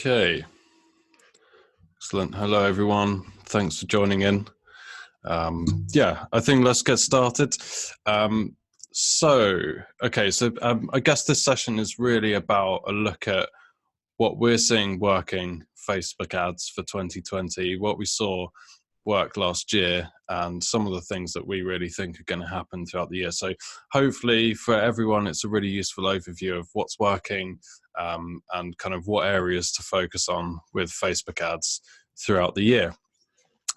Okay, excellent. Hello, everyone. Thanks for joining in. I think let's get started. I guess this session is really about a look at what we're seeing working Facebook ads for 2020, what we saw work last year, and some of the things that we really think are going to happen throughout the year. So hopefully for everyone, it's a really useful overview of what's working and kind of what areas to focus on with Facebook ads throughout the year.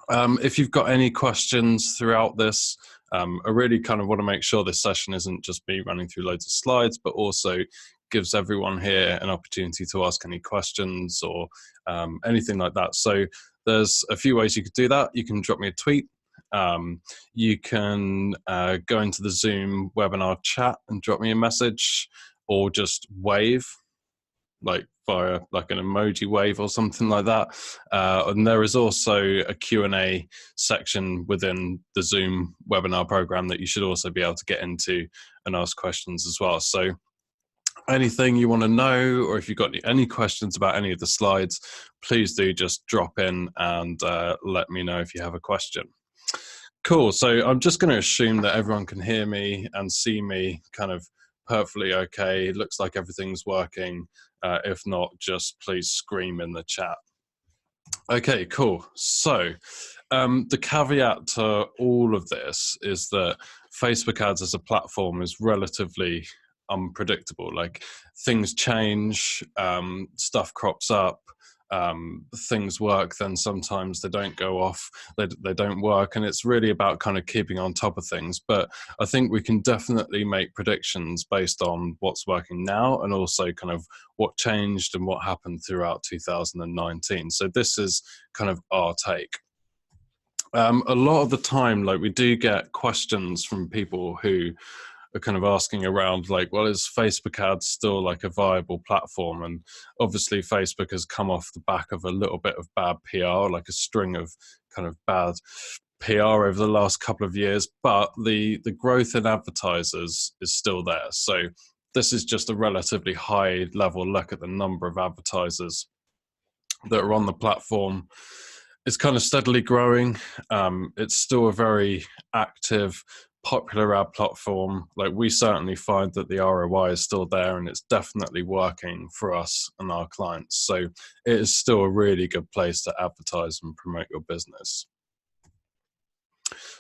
If you've got any questions throughout this, I really kind of want to make sure this session isn't just me running through loads of slides, but also gives everyone here an opportunity to ask any questions or anything like that. So there's a few ways you could do that. You can drop me a tweet. You can go into the Zoom webinar chat and drop me a message, or just wave, like via like an emoji wave or something like that. And there is also a Q&A section within the Zoom webinar program that you should also be able to get into and ask questions as well. So anything you want to know, or if you've got any questions about any of the slides, please do just drop in and let me know if you have a question. Cool, so I'm just going to assume that everyone can hear me and see me kind of perfectly okay. It looks like everything's working. If not, just please scream in the chat. Okay, cool. So the caveat to all of this is that Facebook ads as a platform is relatively unpredictable. Like, things change, stuff crops up, things work, then sometimes they don't go off, they don't work, and it's really about kind of keeping on top of things. But I think we can definitely make predictions based on what's working now, and also kind of what changed and what happened throughout 2019. So this is kind of our take. A lot of the time, like, we do get questions from people who are kind of asking around, like, well, is Facebook ads still like a viable platform? And obviously Facebook has come off the back of a little bit of bad PR, like a string of kind of bad PR over the last couple of years, but the growth in advertisers is still there. So this is just a relatively high level look at the number of advertisers that are on the platform. It's kind of steadily growing. It's still a very active, popular ad platform. Like, we certainly find that the ROI is still there, and it's definitely working for us and our clients. So it is still a really good place to advertise and promote your business.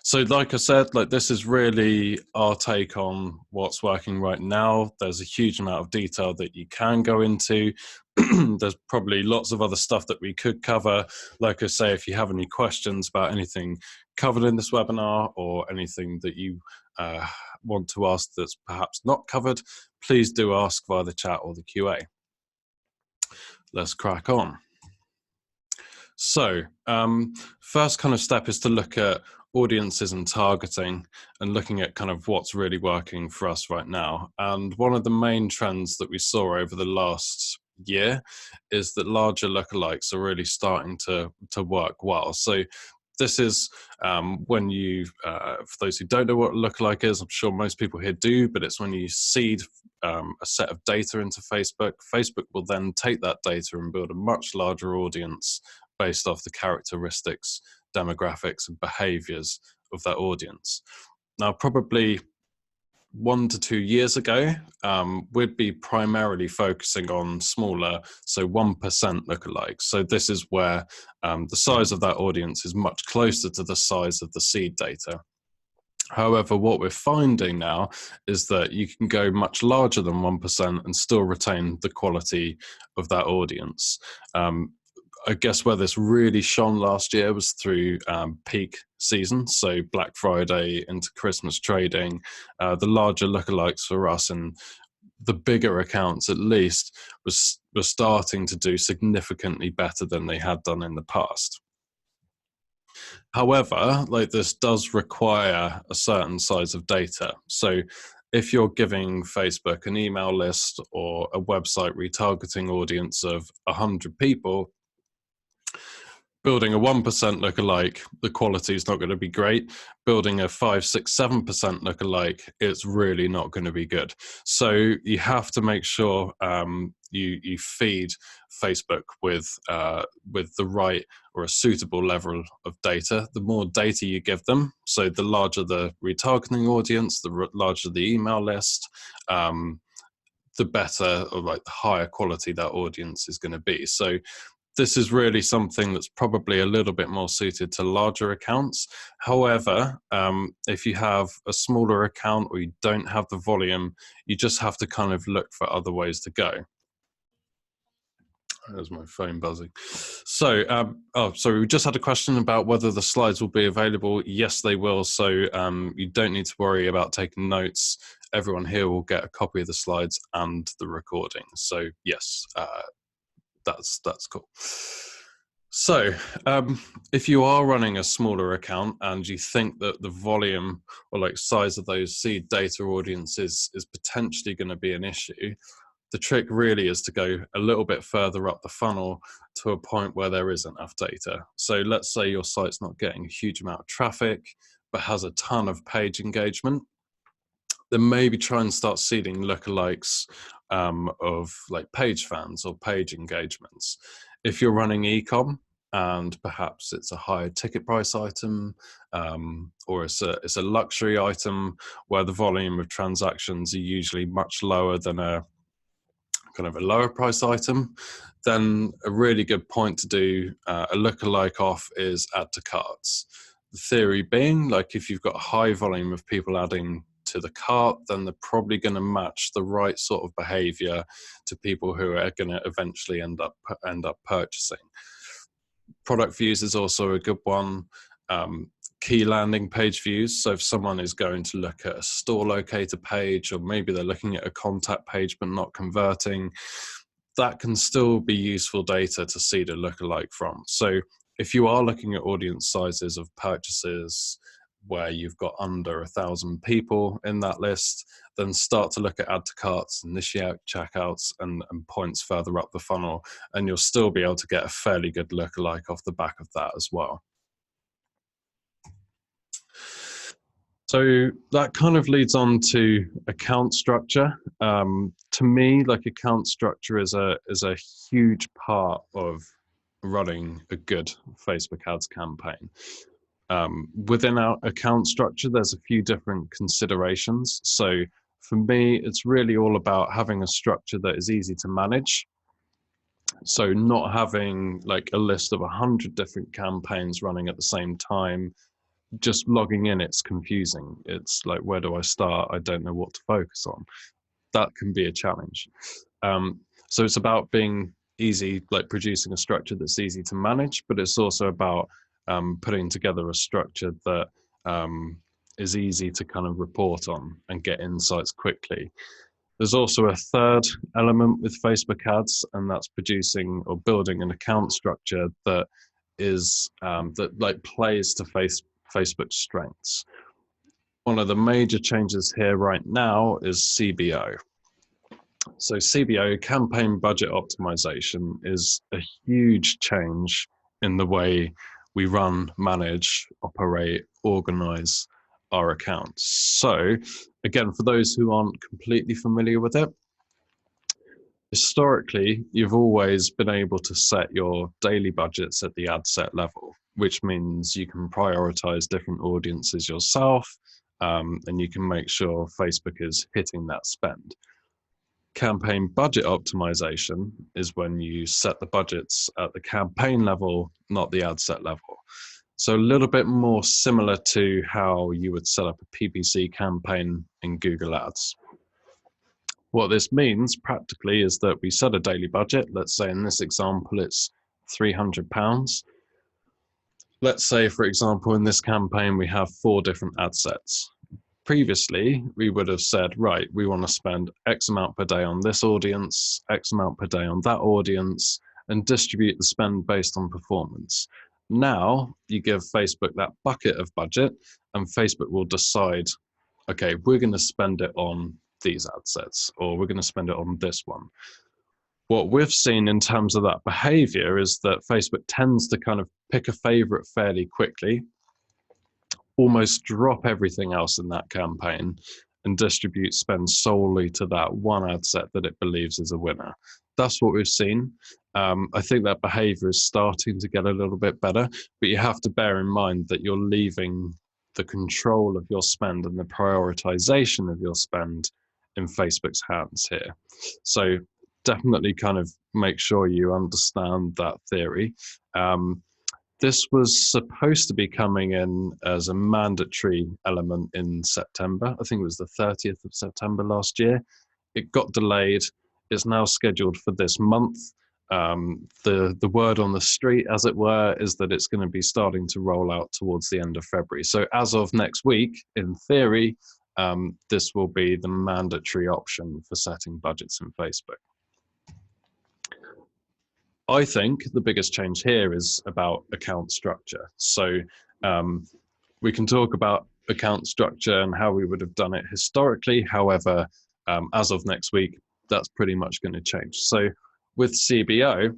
So like I said, like, this is really our take on what's working right now. There's a huge amount of detail that you can go into. There's probably lots of other stuff that we could cover. Like I say, if you have any questions about anything covered in this webinar, or anything that you want to ask that's perhaps not covered, please do ask via the chat or the QA. Let's crack on. So first kind of step is to look at audiences and targeting, and looking at kind of what's really working for us right now. And one of the main trends that we saw over the last year is that larger lookalikes are really starting to work well. So this is when you, for those who don't know what a lookalike is, I'm sure most people here do, but it's when you seed a set of data into Facebook. Facebook will then take that data and build a much larger audience based off the characteristics, demographics, and behaviors of that audience. Now, probably 1 to 2 years ago, we'd be primarily focusing on smaller, so 1% lookalikes. So this is where the size of that audience is much closer to the size of the seed data. However, what we're finding now is that you can go much larger than 1% and still retain the quality of that audience. I guess where this really shone last year was through peak season, so Black Friday into Christmas trading. The larger lookalikes for us, and the bigger accounts at least, were starting to do significantly better than they had done in the past. However, like, this does require a certain size of data. So if you're giving Facebook an email list or a website retargeting audience of 100 people, building a 1% lookalike, the quality is not going to be great. Building a 5, 6, 7% lookalike, it's really not going to be good. So you have to make sure you feed Facebook with the right or a suitable level of data. The more data you give them, so the larger the retargeting audience, the larger the email list, the better, or like the higher quality that audience is going to be. So this is really something that's probably a little bit more suited to larger accounts. However, if you have a smaller account or you don't have the volume, you just have to kind of look for other ways to go. There's my phone buzzing. So, sorry, we just had a question about whether the slides will be available. Yes, they will. So you don't need to worry about taking notes. Everyone here will get a copy of the slides and the recording. So yes, that's cool. So if you are running a smaller account and you think that the volume or like size of those seed data audiences is potentially going to be an issue, the trick really is to go a little bit further up the funnel to a point where there is enough data. So let's say your site's not getting a huge amount of traffic, but has a ton of page engagement. Then maybe try and start seeding lookalikes of like page fans or page engagements. If you're running e-com and perhaps it's a higher ticket price item, or it's a luxury item where the volume of transactions are usually much lower than a kind of a lower price item, then a really good point to do a lookalike off is add to carts. The theory being, like, if you've got a high volume of people adding to the cart, then they're probably going to match the right sort of behavior to people who are going to eventually end up purchasing. Product views is also a good one. Key landing page views. So if someone is going to look at a store locator page, or maybe they're looking at a contact page but not converting, that can still be useful data to seed a lookalike from. So if you are looking at audience sizes of purchases where you've got under 1,000 people in that list, then start to look at add to carts, initiate checkouts, and points further up the funnel, and you'll still be able to get a fairly good lookalike off the back of that as well. So that kind of leads on to account structure. To me, like, account structure is a huge part of running a good Facebook ads campaign. Within our account structure, there's a few different considerations. So for me, it's really all about having a structure that is easy to manage. So not having like a list of 100 different campaigns running at the same time. Just logging in, it's confusing. It's like, where do I start? I don't know what to focus on. That can be a challenge. So it's about being easy, like producing a structure that's easy to manage, but it's also about putting together a structure that is easy to kind of report on and get insights quickly. There's also a third element with Facebook ads, and that's producing or building an account structure that is that like plays to Facebook's strengths. One of the major changes here right now is CBO. So CBO, campaign budget optimization, is a huge change in the way we run, manage, operate, organize our accounts. So again, for those who aren't completely familiar with it, historically, you've always been able to set your daily budgets at the ad set level, which means you can prioritize different audiences yourself, and you can make sure Facebook is hitting that spend. Campaign budget optimization is when you set the budgets at the campaign level, not the ad set level. So a little bit more similar to how you would set up a PPC campaign in Google Ads. What this means practically is that we set a daily budget. Let's say in this example, it's £300. Let's say, for example, in this campaign, we have 4 different ad sets. Previously, we would have said, right, we want to spend X amount per day on this audience, X amount per day on that audience, and distribute the spend based on performance. Now, you give Facebook that bucket of budget, and Facebook will decide, okay, we're going to spend it on these ad sets, or we're going to spend it on this one. What we've seen in terms of that behavior is that Facebook tends to kind of pick a favorite fairly quickly, almost drop everything else in that campaign, and distribute spend solely to that one ad set that it believes is a winner. That's what we've seen. I think that behavior is starting to get a little bit better, but you have to bear in mind that you're leaving the control of your spend and the prioritization of your spend in Facebook's hands here. So definitely kind of make sure you understand that theory. This was supposed to be coming in as a mandatory element in September. I think it was the 30th of September last year. It got delayed. It's now scheduled for this month. The word on the street, as it were, is that it's going to be starting to roll out towards the end of February. So as of next week, in theory, this will be the mandatory option for setting budgets in Facebook. I think the biggest change here is about account structure. So we can talk about account structure and how we would have done it historically. However, as of next week, that's pretty much going to change. So with CBO,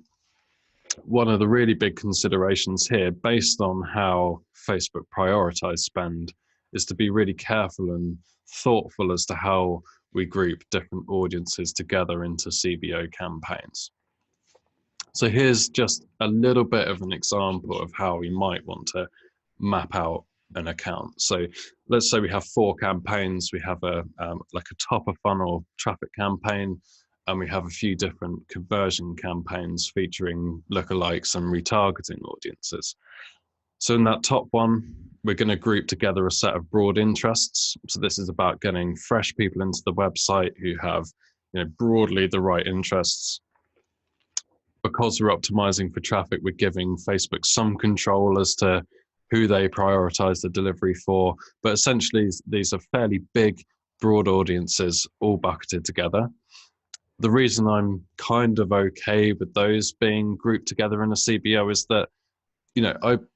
one of the really big considerations here, based on how Facebook prioritize spend, is to be really careful and thoughtful as to how we group different audiences together into CBO campaigns. So here's just a little bit of an example of how we might want to map out an account. So let's say we have 4 campaigns. We have a like a top of funnel traffic campaign, and we have a few different conversion campaigns featuring lookalikes and retargeting audiences. So in that top one, we're going to group together a set of broad interests. So this is about getting fresh people into the website who have, broadly the right interests. Because we're optimizing for traffic, we're giving Facebook some control as to who they prioritize the delivery for. But essentially, these are fairly big, broad audiences all bucketed together. The reason I'm kind of okay with those being grouped together in a CBO is that,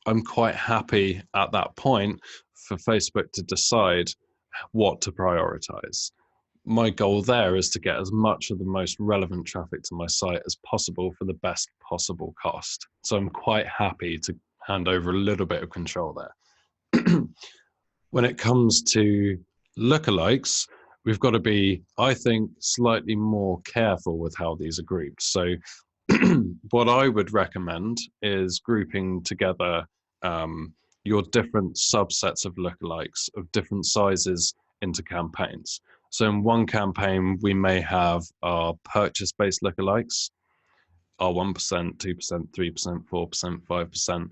I'm quite happy at that point for Facebook to decide what to prioritize. My goal there is to get as much of the most relevant traffic to my site as possible for the best possible cost. So I'm quite happy to hand over a little bit of control there. When it comes to lookalikes, we've got to be, I think, slightly more careful with how these are grouped. So what I would recommend is grouping together your different subsets of lookalikes of different sizes into campaigns. So in one campaign, we may have our purchase-based lookalikes, our 1%, 2%, 3%, 4%, 5%,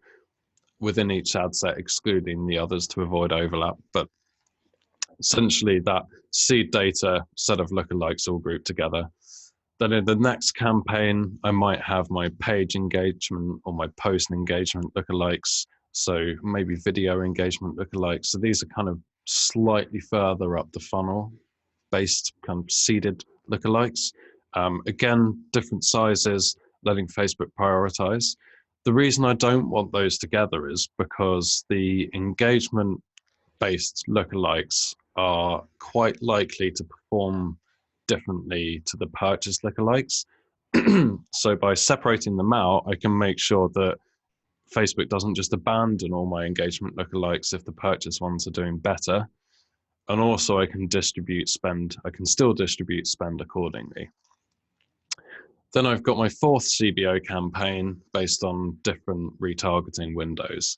within each ad set, excluding the others to avoid overlap. But essentially that seed data set of lookalikes all grouped together. Then in the next campaign, I might have my page engagement or my post engagement lookalikes. So maybe video engagement lookalikes. So these are kind of slightly further up the funnel based kind of seeded lookalikes. Again, different sizes, letting Facebook prioritize. The reason I don't want those together is because the engagement based lookalikes are quite likely to perform differently to the purchase lookalikes. So by separating them out, I can make sure that Facebook doesn't just abandon all my engagement lookalikes if the purchase ones are doing better. And also I can distribute spend. I can still distribute spend accordingly. Then I've got my 4th CBO campaign based on different retargeting windows.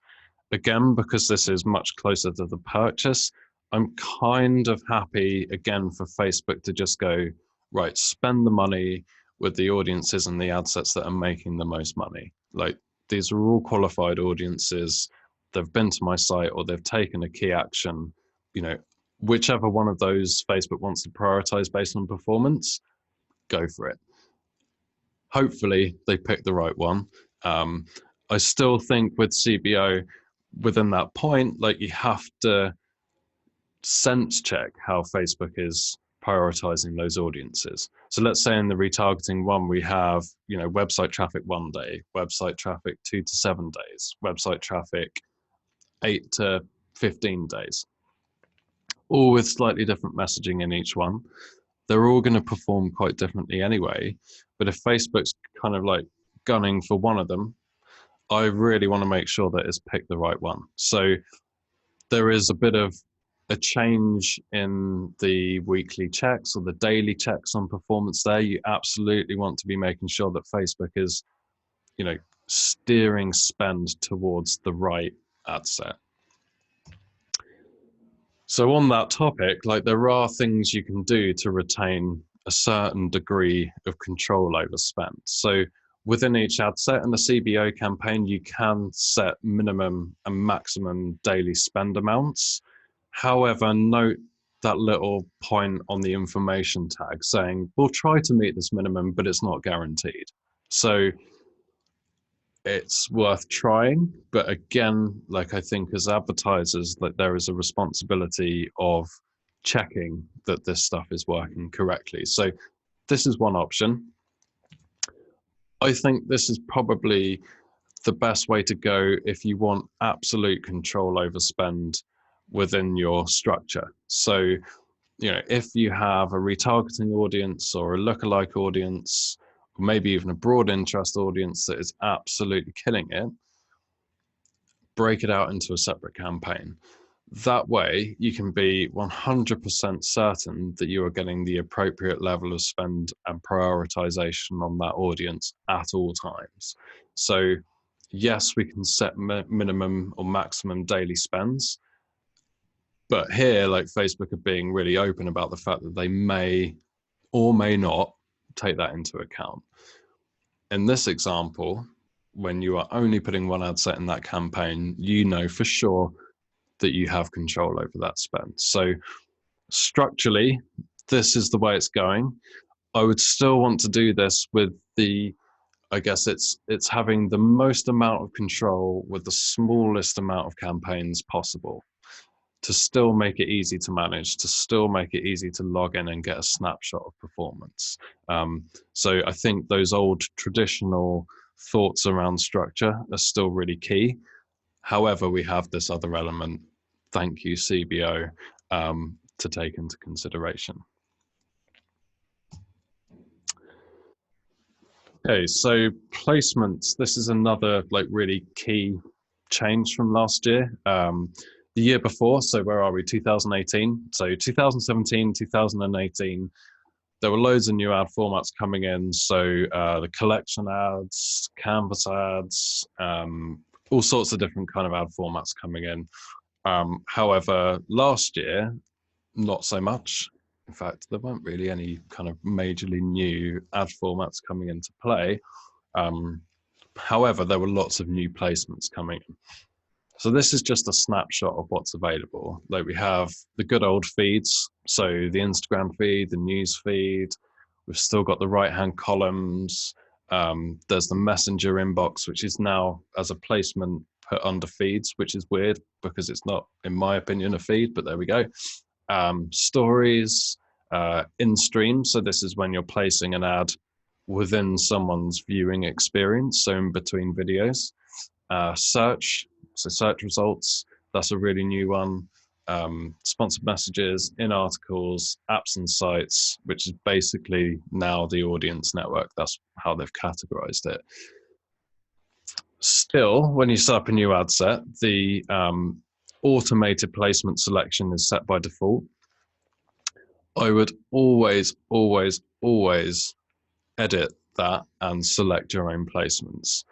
Again, because this is much closer to the purchase, I'm kind of happy, again, for Facebook to just go, right, spend the money with the audiences and the ad sets that are making the most money. Like, these are all qualified audiences. They've been to my site or they've taken a key action. Whichever one of those Facebook wants to prioritize based on performance, go for it. Hopefully they pick the right one. I still think with CBO, within that point, like, you have to sense check how Facebook is prioritizing those audiences. So let's say in the retargeting one, we have, website traffic 1 day, website traffic 2 to 7 days, website traffic 8 to 15 days, all with slightly different messaging in each one. They're all going to perform quite differently anyway. But if Facebook's kind of like gunning for one of them, I really want to make sure that it's picked the right one. So there is a bit of a change in the weekly checks or the daily checks on performance there, you absolutely want to be making sure that Facebook is, steering spend towards the right ad set. So on that topic, there are things you can do to retain a certain degree of control over spend. So within each ad set and the CBO campaign, you can set minimum and maximum daily spend amounts. However, note that little point on the information tag saying, we'll try to meet this minimum, but it's not guaranteed. So it's worth trying. But again, I think as advertisers, there is a responsibility of checking that this stuff is working correctly. So this is one option. I think this is probably the best way to go if you want absolute control over spend within your structure. So, if you have a retargeting audience or a lookalike audience, or maybe even a broad interest audience that is absolutely killing it, break it out into a separate campaign. That way, you can be 100% certain that you are getting the appropriate level of spend and prioritization on that audience at all times. So, yes, we can set minimum or maximum daily spends. But here, Facebook are being really open about the fact that they may or may not take that into account. In this example, when you are only putting one ad set in that campaign, you know for sure that you have control over that spend. So structurally, this is the way it's going. I would still want to do this with I guess it's having the most amount of control with the smallest amount of campaigns possible, to still make it easy to manage, to still make it easy to log in and get a snapshot of performance. So I think those old traditional thoughts around structure are still really key. However, we have this other element, thank you CBO, to take into consideration. Okay, so placements, this is another really key change from last year. The year before, so where are we, 2018? So 2017, 2018, there were loads of new ad formats coming in. So the collection ads, canvas ads, all sorts of different kind of ad formats coming in. However, last year, not so much. In fact, there weren't really any kind of majorly new ad formats coming into play. However, there were lots of new placements coming in. So this is just a snapshot of what's available. We have the good old feeds. So the Instagram feed, the news feed, we've still got the right-hand columns. There's the messenger inbox, which is now as a placement put under feeds, which is weird because it's not, in my opinion, a feed, but there we go. Stories, in stream. So this is when you're placing an ad within someone's viewing experience. So in between videos, search. So search results, that's a really new one. Sponsored messages, in articles, apps and sites, which is basically now the audience network. That's how they've categorized it. Still, when you set up a new ad set, the automated placement selection is set by default. I would always, always, always edit that and select your own placements.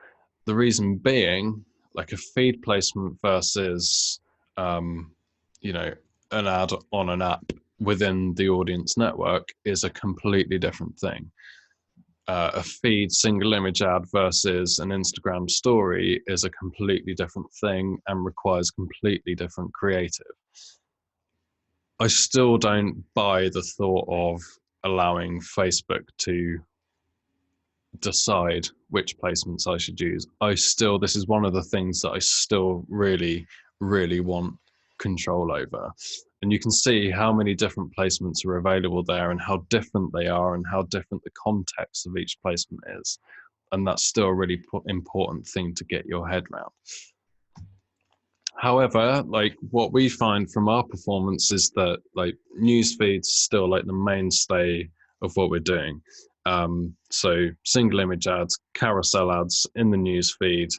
The reason being, a feed placement versus, an ad on an app within the audience network is a completely different thing. A feed single image ad versus an Instagram story is a completely different thing and requires completely different creative. I still don't buy the thought of allowing Facebook to decide which placements I should use. This is one of the things that I still really, really want control over. And you can see how many different placements are available there and how different they are and how different the context of each placement is. And that's still a really important thing to get your head around. However, what we find from our performance is that news feeds still the mainstay of what we're doing. So single image ads, carousel ads in the news feed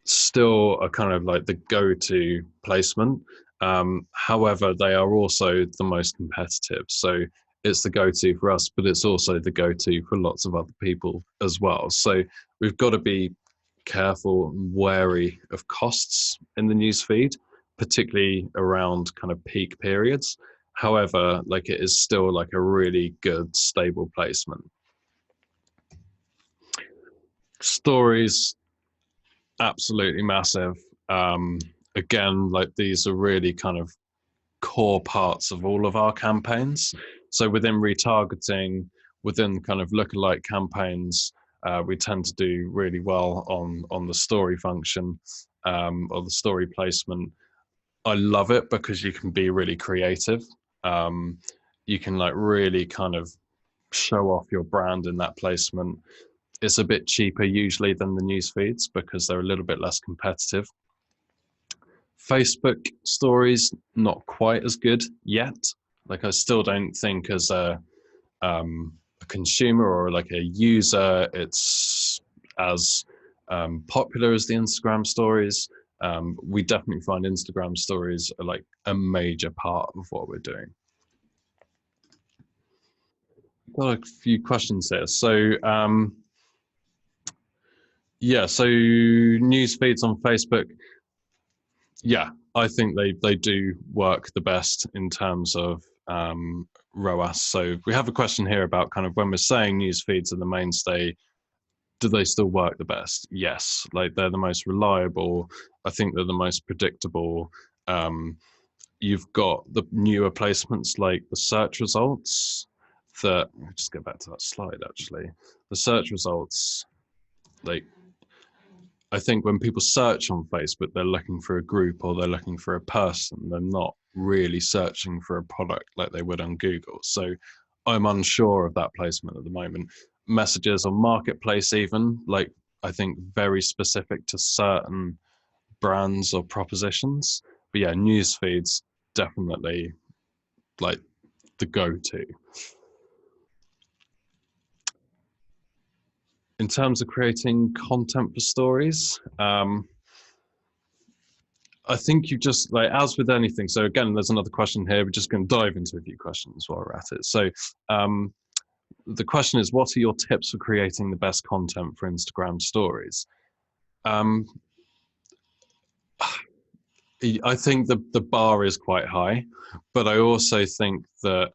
still are kind of the go-to placement. However, they are also the most competitive. So it's the go-to for us, but it's also the go-to for lots of other people as well. So we've got to be careful and wary of costs in the newsfeed, particularly around kind of peak periods. However, like it is still like a really good, stable placement. Stories, absolutely massive. Again, like these are really kind of core parts of all of our campaigns. So within retargeting, within kind of lookalike campaigns, we tend to do really well on the story function or the story placement. I love it because you can be really creative. You can like really kind of show off your brand in that placement. It's a bit cheaper usually than the news feeds because they're a little bit less competitive. Facebook stories, not quite as good yet. Like I still don't think as a consumer or like a user, it's as popular as the Instagram stories. We definitely find Instagram stories are like a major part of what we're doing. Got a few questions here. So yeah, so news feeds on Facebook. Yeah, I think they do work the best in terms of ROAS. So we have a question here about kind of when we're saying news feeds are the mainstay, do they still work the best? Yes, like they're the most reliable. I think they're the most predictable. You've got the newer placements like the search results that, just go back to that slide actually. The search results, like I think when people search on Facebook, they're looking for a group or they're looking for a person. They're not really searching for a product like they would on Google. So I'm unsure of that placement at the moment. Messages on Marketplace, even like I think very specific to certain brands or propositions. But yeah, news feeds definitely like the go-to. In terms of creating content for stories, I think you just like as with anything. So again, there's another question here. We're just going to dive into a few questions while we're at it. So the question is, what are your tips for creating the best content for Instagram stories? I think the bar is quite high, but I also think that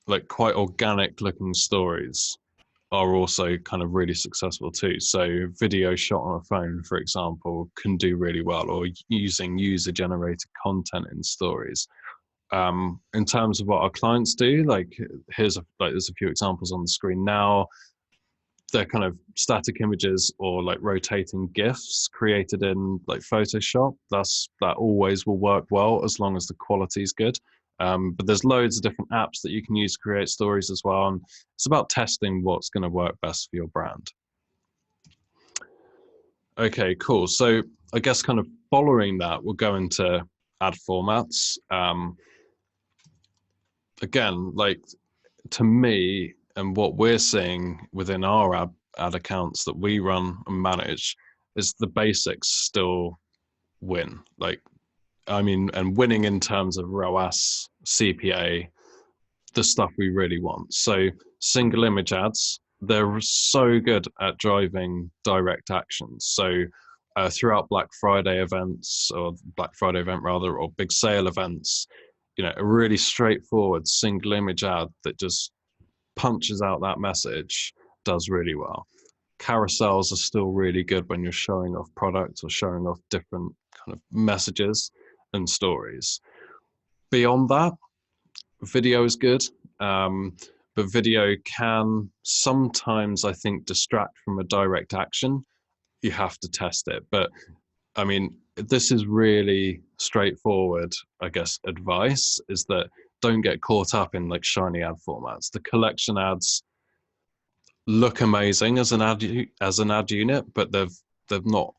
like quite organic looking stories are also kind of really successful too. So video shot on a phone, for example, can do really well, or using user generated content in stories. In terms of what our clients do, like there's a few examples on the screen now. They're kind of static images or like rotating GIFs created in like Photoshop. That always will work well as long as the quality is good. But there's loads of different apps that you can use to create stories as well. And it's about testing what's going to work best for your brand. Okay, cool. So I guess kind of following that, we'll go into ad formats. Again, like to me and what we're seeing within our ad accounts that we run and manage is the basics still win. Like, I mean, and winning in terms of ROAS, CPA, the stuff we really want. So single image ads, they're so good at driving direct actions. So throughout Black Friday events or Black Friday event rather, or big sale events, you know, a really straightforward single image ad that just punches out that message does really well. Carousels are still really good when you're showing off products or showing off different kind of messages and stories. Beyond that, video is good, but video can sometimes, I think, distract from a direct action. You have to test it. But I mean, this is really straightforward, I guess, advice is that don't get caught up in like shiny ad formats. The collection ads look amazing as an ad unit, but they've not.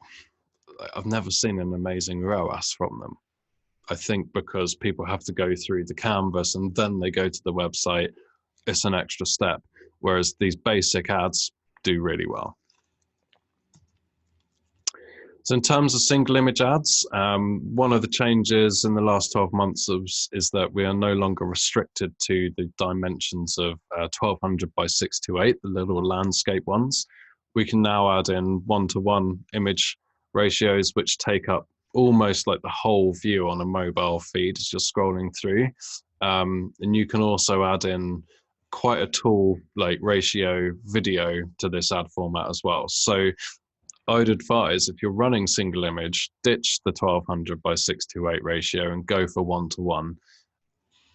I've never seen an amazing ROAS from them. I think because people have to go through the canvas and then they go to the website, it's an extra step. Whereas these basic ads do really well. So in terms of single image ads, one of the changes in the last 12 months is that we are no longer restricted to the dimensions of 1200 by 628, the little landscape ones. We can now add in one-to-one image ratios, which take up almost like the whole view on a mobile feed as you're scrolling through. And you can also add in quite a tall like ratio video to this ad format as well. So I'd advise if you're running single image, ditch the 1200 by 628 ratio and go for one-to-one.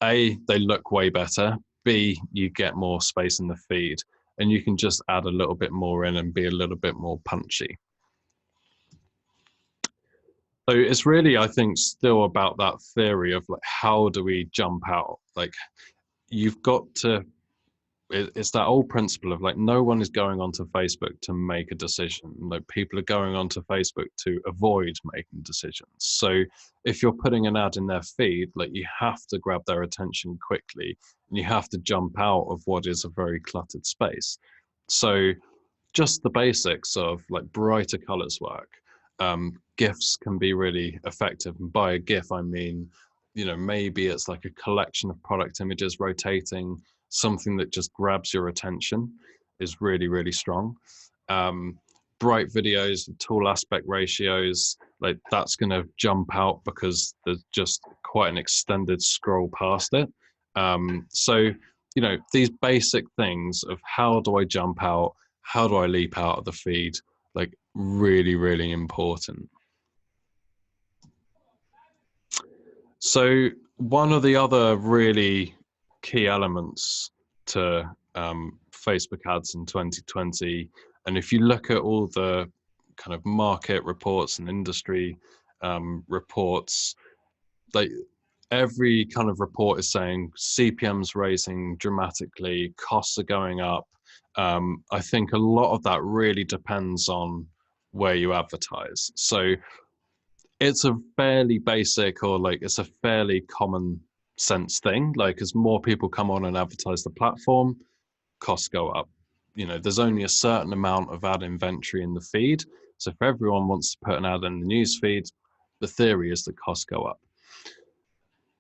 A, they look way better. B, you get more space in the feed, and you can just add a little bit more in and be a little bit more punchy. So it's really, I think, still about that theory of like, how do we jump out? Like, you've got to, it's that old principle of like, no one is going onto Facebook to make a decision. Like, people are going onto Facebook to avoid making decisions. So if you're putting an ad in their feed, like, you have to grab their attention quickly, and you have to jump out of what is a very cluttered space. So just the basics of like brighter colors work. GIFs can be really effective. And by a GIF, I mean, you know, maybe it's like a collection of product images rotating, something that just grabs your attention is really, really strong. Bright videos, tall aspect ratios, like that's going to jump out because there's just quite an extended scroll past it. So, you know, these basic things of how do I jump out? How do I leap out of the feed? Like, really, really important. So one of the other really key elements to Facebook ads in 2020, and if you look at all the kind of market reports and industry reports, like every kind of report is saying CPM's raising dramatically, costs are going up. I think a lot of that really depends on where you advertise. So it's a fairly basic, or like it's a fairly common sense thing. Like, as more people come on and advertise the platform, costs go up. You know, there's only a certain amount of ad inventory in the feed. So if everyone wants to put an ad in the news feed, the theory is that costs go up.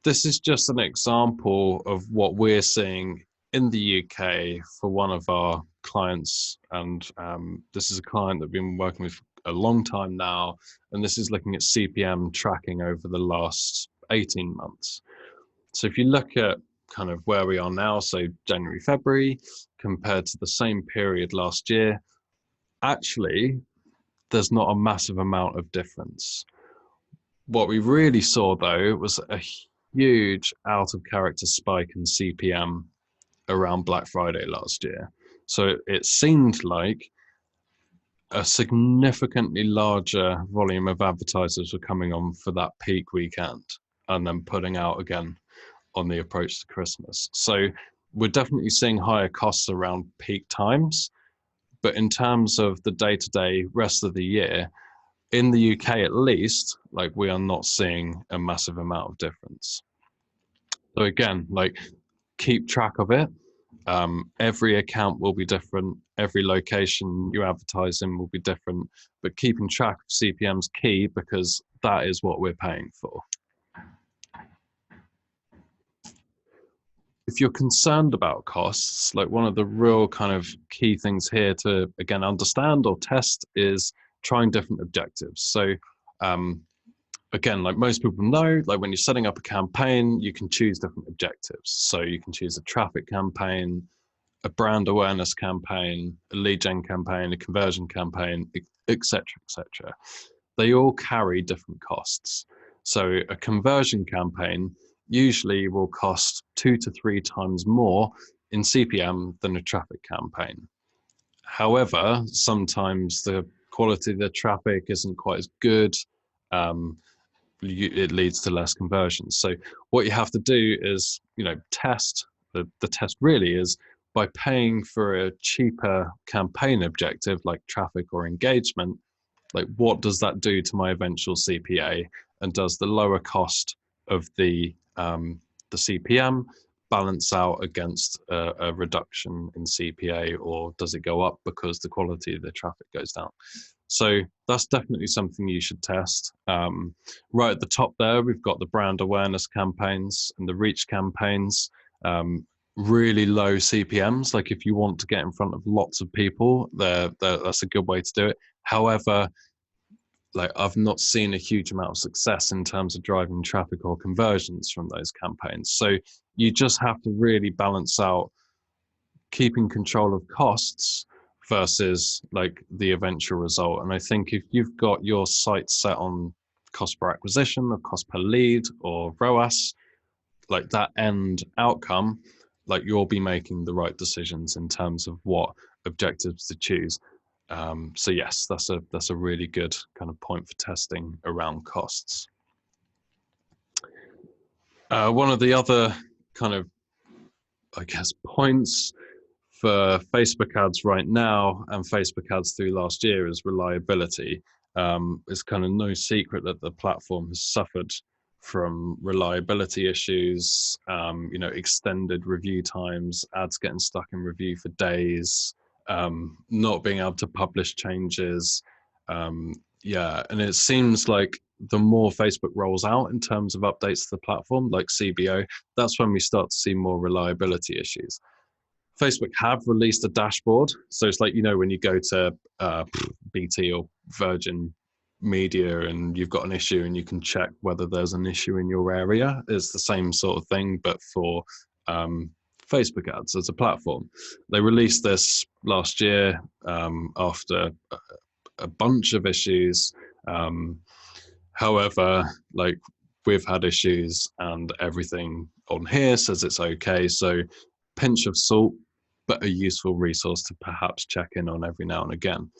This is just an example of what we're seeing in the UK for one of our clients. And this is a client that we've been working with a long time now. And this is looking at CPM tracking over the last 18 months. So if you look at kind of where we are now, so January, February, compared to the same period last year, actually, there's not a massive amount of difference. What we really saw, though, was a huge out of character spike in CPM around Black Friday last year. So it seemed like a significantly larger volume of advertisers were coming on for that peak weekend and then putting out again on the approach to Christmas. So we're definitely seeing higher costs around peak times. But in terms of the day-to-day rest of the year, in the UK at least, like, we are not seeing a massive amount of difference. So again, like, keep track of it. Every account will be different. Every location you advertise in will be different, but keeping track of CPM is key because that is what we're paying for. If you're concerned about costs, like, one of the real kind of key things here to, again, understand or test is trying different objectives. So again, like most people know, like when you're setting up a campaign, you can choose different objectives. So you can choose a traffic campaign, a brand awareness campaign, a lead gen campaign, a conversion campaign, etc., etc. They all carry different costs. So a conversion campaign usually will cost 2 to 3 times more in CPM than a traffic campaign. However, sometimes the quality of the traffic isn't quite as good. It leads to less conversions. So what you have to do is, you know, test. The test really is by paying for a cheaper campaign objective like traffic or engagement, like, what does that do to my eventual CPA? And does the lower cost of the CPM balance out against a reduction in CPA, or does it go up because the quality of the traffic goes down? So that's definitely something you should test. Right at the top there, we've got the brand awareness campaigns and the reach campaigns. Really low CPMs. Like if you want to get in front of lots of people, that's a good way to do it. However, like I've not seen a huge amount of success in terms of driving traffic or conversions from those campaigns. So you just have to really balance out keeping control of costs versus like the eventual result. And I think if you've got your site set on cost per acquisition or cost per lead or ROAS, like that end outcome, like you'll be making the right decisions in terms of what objectives to choose. So yes, that's a really good kind of point for testing around costs. One of the other kind of, I guess, points for Facebook ads right now and Facebook ads through last year is reliability. It's kind of no secret that the platform has suffered from reliability issues, extended review times, ads getting stuck in review for days, not being able to publish changes. And it seems like the more Facebook rolls out in terms of updates to the platform, like CBO, that's when we start to see more reliability issues. Facebook have released a dashboard. So it's like, when you go to BT or Virgin Media and you've got an issue and you can check whether there's an issue in your area. It's the same sort of thing, but for Facebook ads as a platform. They released this last year after a bunch of issues. However, like we've had issues and everything on here says it's okay. So pinch of salt, but a useful resource to perhaps check in on every now and again.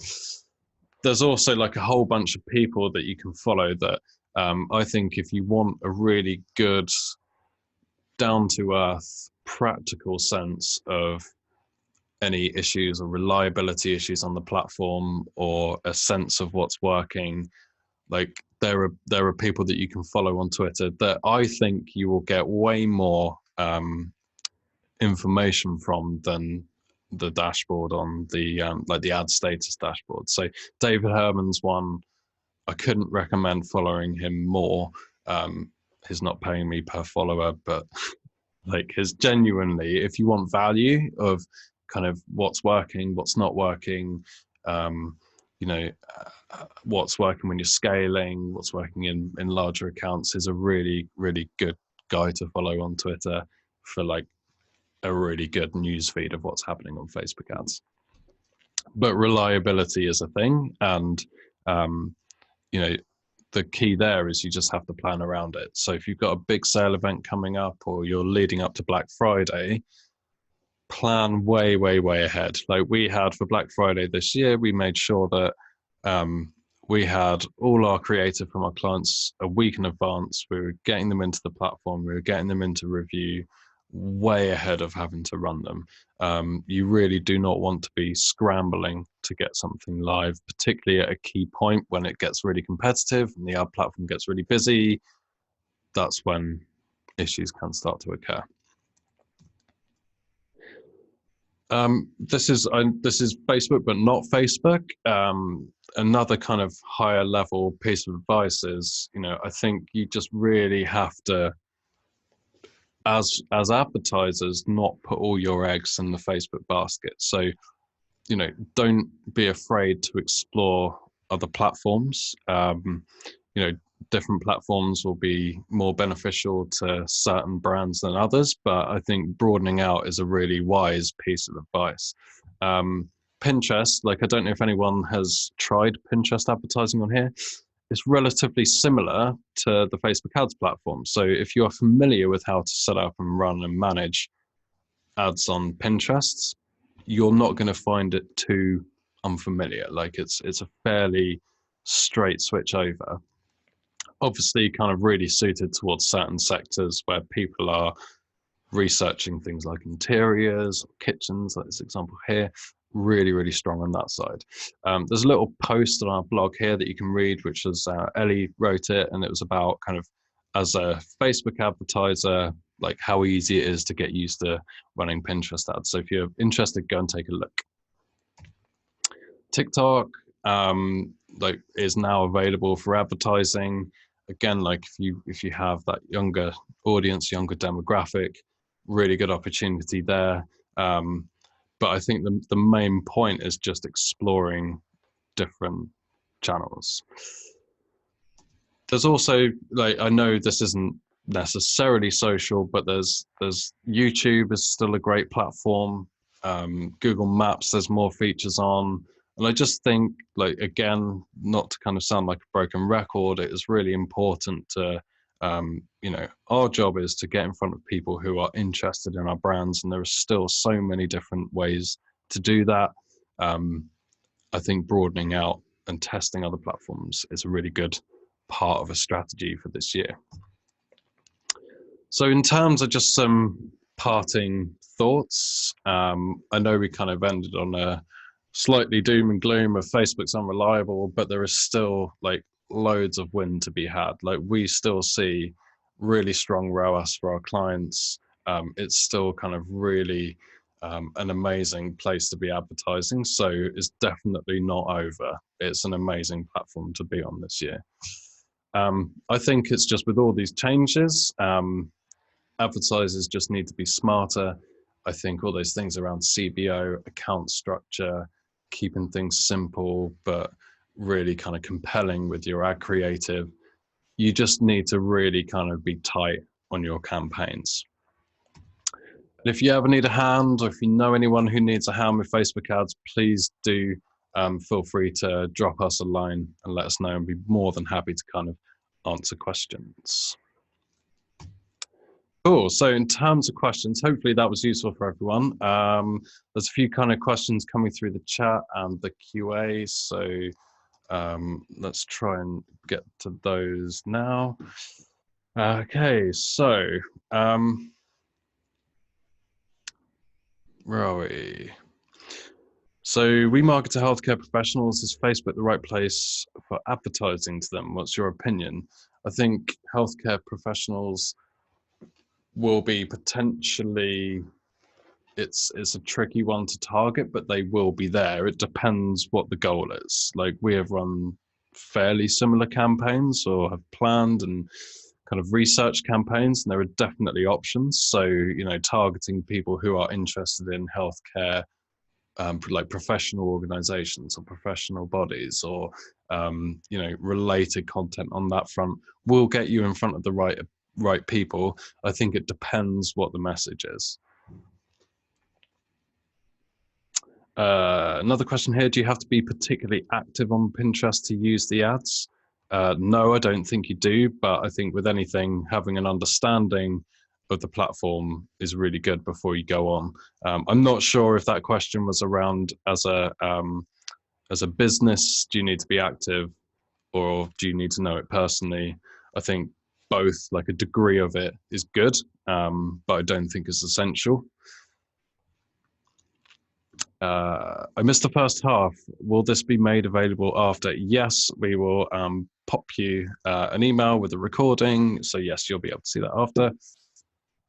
There's also like a whole bunch of people that you can follow that I think if you want a really good, down-to-earth, practical sense of any issues or reliability issues on the platform or a sense of what's working, like there are people that you can follow on Twitter that I think you will get way more information from than the dashboard on the like the ad status dashboard. So David Herman's one, I couldn't recommend following him more. He's not paying me per follower, but like his genuinely, if you want value of kind of what's working, what's not working, what's working when you're scaling, what's working in larger accounts, is a really, really good guy to follow on Twitter for like a really good news feed of what's happening on Facebook ads. But reliability is a thing, and the key there is you just have to plan around it. So if you've got a big sale event coming up or you're leading up to Black Friday, plan way, way, way ahead. Like we had for Black Friday this year, we made sure that we had all our creative from our clients a week in advance. We were getting them into the platform, we were getting them into review way ahead of having to run them. You really do not want to be scrambling to get something live, particularly at a key point when it gets really competitive and the ad platform gets really busy. That's when issues can start to occur. This is Facebook, but not Facebook. Another kind of higher level piece of advice is, I think you just really have to, as advertisers, not put all your eggs in the Facebook basket. So, don't be afraid to explore other platforms. Different platforms will be more beneficial to certain brands than others, but I think broadening out is a really wise piece of advice. Pinterest, like I don't know if anyone has tried Pinterest advertising on here. It's relatively similar to the Facebook ads platform. So if you're familiar with how to set up and run and manage ads on Pinterest, you're not going to find it too unfamiliar. Like it's a fairly straight switch over. Obviously kind of really suited towards certain sectors where people are researching things like interiors, or kitchens, like this example here. Really, really strong on that side. There's a little post on our blog here that you can read, which was Ellie wrote it, and it was about kind of as a Facebook advertiser, like how easy it is to get used to running Pinterest ads. So if you're interested, go and take a look. TikTok, like is now available for advertising. Again, like if you have that younger audience, younger demographic, really good opportunity there. But I think the main point is just exploring different channels. There's also, like, I know this isn't necessarily social, but there's YouTube is still a great platform. Google Maps, there's more features on. And I just think, like, again, not to kind of sound like a broken record, it is really important to, you know, our job is to get in front of people who are interested in our brands. And there are still so many different ways to do that. I think broadening out and testing other platforms is a really good part of a strategy for this year. So in terms of just some parting thoughts, I know we kind of ended on a slightly doom and gloom of Facebook's unreliable, but there is still like loads of win to be had. Like we still see really strong ROAS for our clients. It's still kind of really an amazing place to be advertising. So it's definitely not over. It's an amazing platform to be on this year. I think it's just with all these changes, advertisers just need to be smarter. I think all those things around CBO, account structure, keeping things simple, but really kind of compelling with your ad creative. You just need to really kind of be tight on your campaigns. And if you ever need a hand, or if you know anyone who needs a hand with Facebook ads, please do feel free to drop us a line and let us know, and be more than happy to kind of answer questions. Cool. So in terms of questions, hopefully that was useful for everyone. There's a few kind of questions coming through the chat and the QA. So let's try and get to those now. Okay, so where are we? So we market to healthcare professionals. Is Facebook the right place for advertising to them? What's your opinion? I think healthcare professionals will be potentially, it's a tricky one to target, but they will be there. It depends what the goal is. Like we have run fairly similar campaigns or have planned and kind of research campaigns, and there are definitely options. So, you know, targeting people who are interested in healthcare, like professional organizations or professional bodies, or you know, related content on that front will get you in front of the right people. I think it depends what the message is. Another question here, do you have to be particularly active on Pinterest to use the ads? No, I don't think you do, but I think with anything, having an understanding of the platform is really good before you go on. I'm not sure if that question was around as a business, do you need to be active, or do you need to know it personally? I think both, like a degree of it is good, but I don't think it's essential. I missed the first half. Will this be made available after? Yes, we will pop you an email with a recording. So yes, you'll be able to see that after.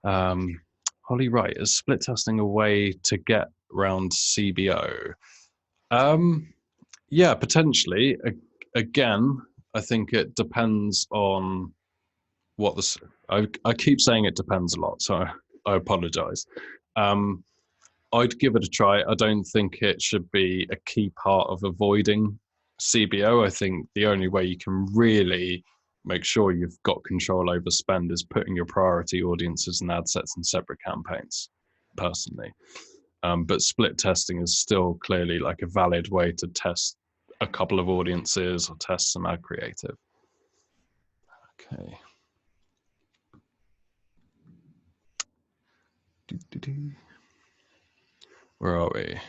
Holly Wright, is split testing a way to get around CBO? Yeah, potentially. Again, I think it depends on what the... I keep saying it depends a lot, so I apologize. I'd give it a try. I don't think it should be a key part of avoiding CBO. I think the only way you can really make sure you've got control over spend is putting your priority audiences and ad sets in separate campaigns, personally. But split testing is still clearly like a valid way to test a couple of audiences or test some ad creative. Okay. Where are we?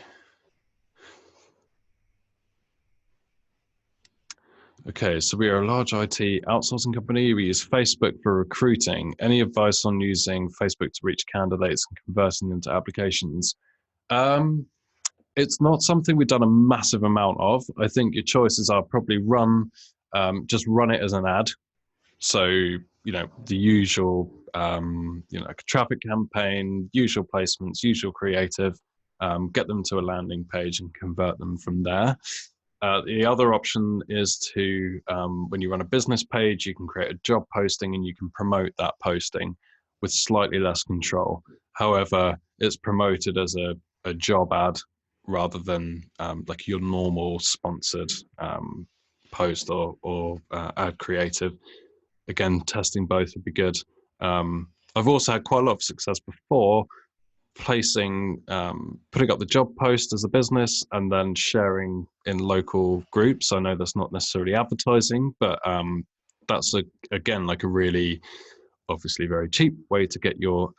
Okay, so we are a large IT outsourcing company. We use Facebook for recruiting. Any advice on using Facebook to reach candidates and converting them to applications? It's not something we've done a massive amount of. I think your choices are probably just run it as an ad. So, you know, the usual, you know, like a traffic campaign, usual placements, usual creative, get them to a landing page and convert them from there. The other option is to, when you run a business page, you can create a job posting and you can promote that posting with slightly less control. However, it's promoted as a job ad rather than like your normal sponsored post or ad creative. Again, testing both would be good. I've also had quite a lot of success before placing, putting up the job post as a business and then sharing in local groups. I know that's not necessarily advertising, but that's again like a really obviously very cheap way to get your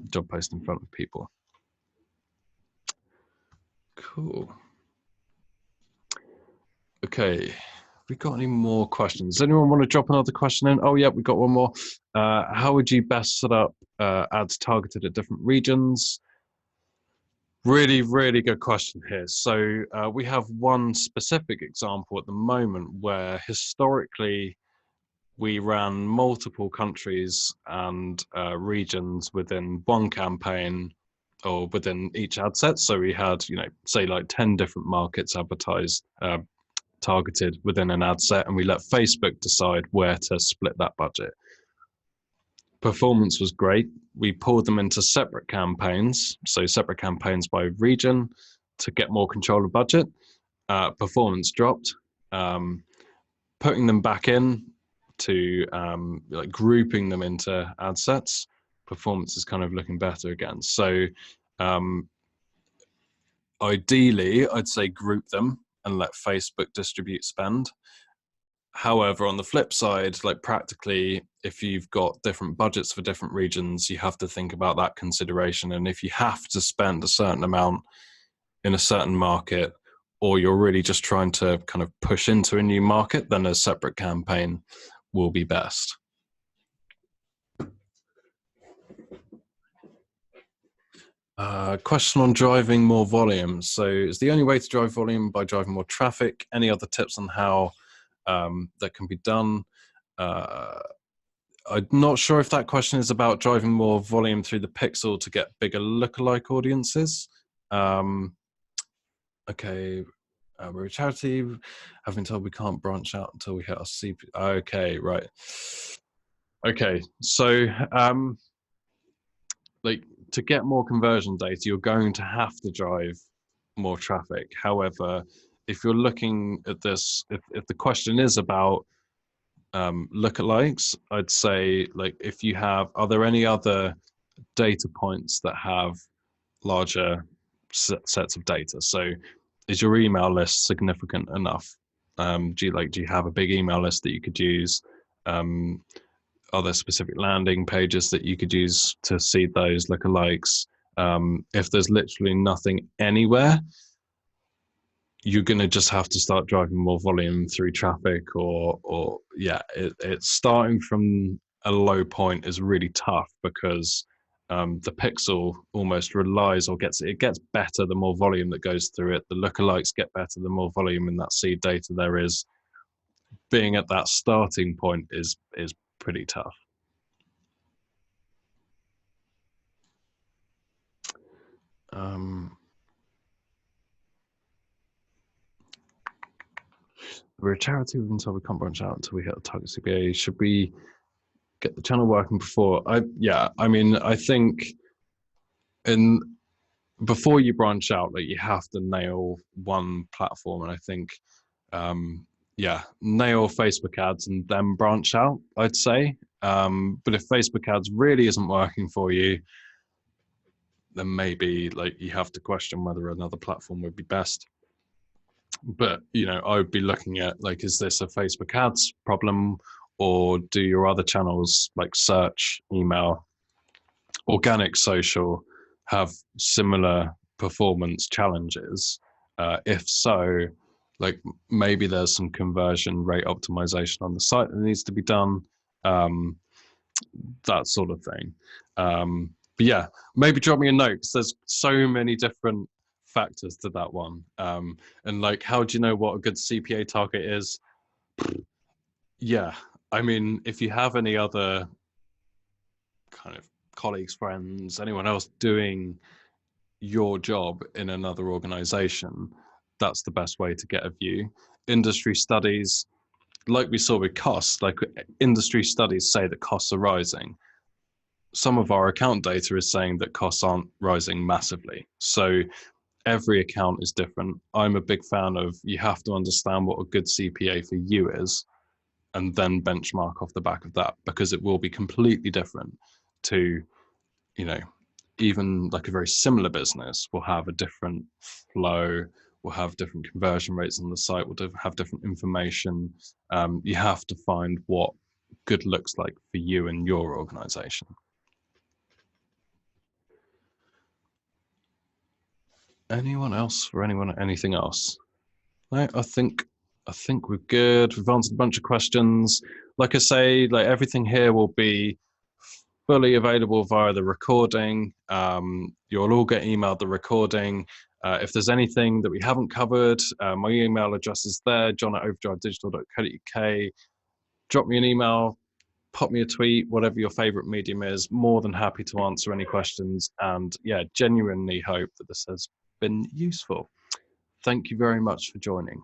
job post in front of people. Cool. Okay. Have we got any more questions? Does anyone want to drop another question in? Oh, yeah, we got one more. How would you best set up ads targeted at different regions? Really, really good question here. So we have one specific example at the moment where historically we ran multiple countries and regions within one campaign or within each ad set. So we had, say like 10 different markets advertised, targeted within an ad set, and we let Facebook decide where to split that budget. Performance was great. We pulled them into separate campaigns, so separate campaigns by region to get more control of budget. Performance dropped. Putting them back in to like grouping them into ad sets, performance is kind of looking better again. So ideally, I'd say group them and let Facebook distribute spend. However, on the flip side, like practically, if you've got different budgets for different regions, you have to think about that consideration. And if you have to spend a certain amount in a certain market, or you're really just trying to kind of push into a new market, then a separate campaign will be best. Question on driving more volume. So is the only way to drive volume by driving more traffic? Any other tips on how that can be done? I'm not sure if that question is about driving more volume through the pixel to get bigger lookalike audiences. Okay, we're a charity. I've been told we can't branch out until we hit our CP. Okay, right. Okay, so like to get more conversion data, you're going to have to drive more traffic. However, if you're looking at this, if the question is about lookalikes, I'd say like if you have, are there any other data points that have larger sets of data? So is your email list significant enough? Do you have a big email list that you could use? Are there specific landing pages that you could use to seed those lookalikes? If there's literally nothing anywhere, you're going to just have to start driving more volume through traffic, or yeah, it's starting from a low point is really tough because the pixel almost relies or gets better the more volume that goes through it. The lookalikes get better the more volume in that seed data there is. Being at that starting point is pretty tough. We're a charity, we've been told we can't branch out until we hit a target CPA. Should we get the channel working before? I mean, I think before you branch out, like you have to nail one platform, and I think nail Facebook ads and then branch out, I'd say. But if Facebook ads really isn't working for you, then maybe like you have to question whether another platform would be best. But I would be looking at like, is this a Facebook ads problem, or do your other channels like search, email, organic social have similar performance challenges? If so, like maybe there's some conversion rate optimization on the site that needs to be done, that sort of thing. But yeah, maybe drop me a note because there's so many different factors to that one. And like, how do you know what a good CPA target is? Yeah, I mean, if you have any other kind of colleagues, friends, anyone else doing your job in another organization, that's the best way to get a view. Industry studies, like we saw with costs, like industry studies say that costs are rising. Some of our account data is saying that costs aren't rising massively. So every account is different. I'm a big fan of, you have to understand what a good CPA for you is, and then benchmark off the back of that, because it will be completely different to, you know, even like a very similar business will have a different flow, will have different conversion rates on the site, will have different information. You have to find what good looks like for you and your organization. Anyone else, for anyone, anything else? No, I think we're good. We've answered a bunch of questions. Like I say, like everything here will be fully available via the recording. You'll all get emailed the recording. If there's anything that we haven't covered, my email address is there, john@overdrivedigital.co.uk. Drop me an email, pop me a tweet, whatever your favorite medium is. More than happy to answer any questions. And yeah, genuinely hope that this has been useful. Thank you very much for joining.